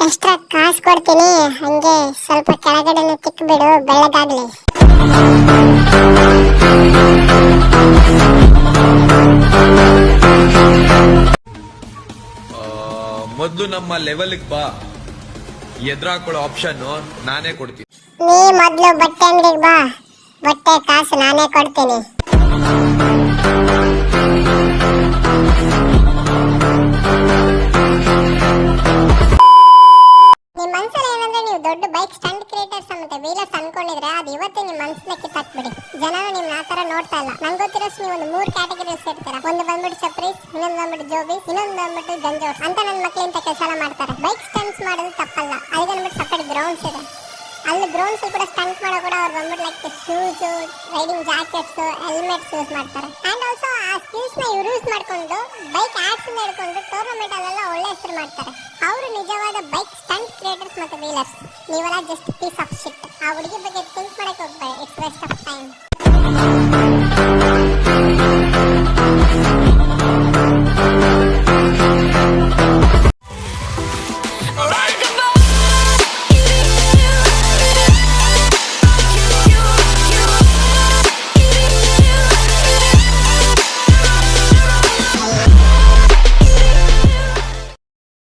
Extra ಕಾಸು ಕೊಡ್ತೀನಿ, ಹಂಗೆ ಸ್ವಲ್ಪ ಕೆಳಗಡೆ ತಿಕ್ಬಿಡು, ಬೆಳ್ಳಗಾಗ್ಲಿ. ಮೊದ್ಲು ನಮ್ಮ ಲೆವೆಲ್ಗೆ ಬಾ, ಎದುರಾಕೊಳ್ಳೋ ಆಪ್ಷನ್ ನಾನೇ ಕೊಡ್ತೀನಿ. ನೀ ಮೊದ್ಲು ಬಟ್ಟೆ ಅಂಗಡಿಗೆ ಬಾ, ಬಟ್ಟೆ ಕಾಸು ನಾನೇ ಕೊಡ್ತೀನಿ. ನಿಮ್ ಮನ್ಸಲ್ಲಿ ಏನಂದ್ರೆ ನೀವು ದೊಡ್ಡ ಬೈಕ್ ಸ್ಟಂಟ್ ಕ್ರಿಯೇಟರ್ಸ್ ಮತ್ತೆ ವೀಲರ್ಸ್ ಅನ್ಕೊಂಡಿದ್ರೆ ಅದು ಇವತ್ತೇ ನಿಮ್ ಮನ್ಸನ್ನ ಕಿತ್ತಾಕ್ಬಿಡಿ. ಜನರು ನಿಮ್ನ ಆತರ ನೋಡ್ತಾ ಇಲ್ಲ. ನಂಗೆ ಗೊತ್ತಿರೋಷ್ಟು ನೀವು ಒಂದು 3 ಕ್ಯಾಟಗರೀಸ್ ಇರ್ತೀರಾ. ಒಂದು ಬಂದ್ಬಿಟ್ಟು ಸರ್ಪ್ರೈಸ್, ಇನ್ನೊಂದು ಬಂದ್ಬಿಟ್ಟು ಜೋಬೀಸ್, ಇನ್ನೊಂದು ಬಂದ್ಬಿಟ್ಟು ಗಂಜೋಸ್ ಅಂತ ನನ್ನ ಮಕ್ಳು ಇಂತ ಕೆಲಸ ಮಾಡ್ತಾರೆ. ಬೈಕ್ ಸ್ಟಂಟ್ಸ್ ಮಾಡೋದು ತಪ್ಪಲ್ಲ, ಅದಕ್ಕೆ ಬಂದ್ಬಿಟ್ಟು ಸಪರೇಟ್ ಗ್ರೌಂಡ್ಸ್ ಇದೆ. ಅಲ್ಲಿ ಗ್ರೌಂಡ್ಸ್ ಕೂಡ ಸ್ಟಂಟ್ ಮಾಡೋ ಕೂಡ ಅವ್ರು ಬಂದ್ಬಿಟ್ಟು like shoes, riding jackets, helmets use ಮಾಡ್ತಾರೆ. ಅಂಡ್ ಆಲ್ಸೋ ಆ ಸ್ಕಿಲ್ಸ್ ನ ಇವ್ರು ಯೂಸ್ ಮಾಡ್ಕೊಂಡು ಬೈಕ್ ಆಡ್ಸ್ ಹಿಡ್ಕೊಂಡು ಟೂರ್ನಮೆಂಟ್ ಅಲ್ಲೆಲ್ಲ ಒಳ್ಳೆ ಹೆಸರು ಮಾಡ್ತಾರೆ. ಅವರು ನಿಜವಾದ ಬೈಕ್ ಸ್ಟಂಟ್ ಕ್ರಿಯೇಟರ್ಸ್ ಮತ್ತೆ ವೀಲರ್ಸ್. ನೀವೆಲ್ಲ ಜಸ್ಟ್ ಪೀಸ್ ಆಫ್ ಶಿಟ್. ಆ ಹುಡುಗಿ ಬಗ್ಗೆ ಥಿಂಕ್ ಮಾಡಕ್ಕೆ ಹೋಗ್ಬೇಡಿ, ಇಟ್ಸ್ ವೇಸ್ಟ್ ಆಫ್ ಟೈಮ್.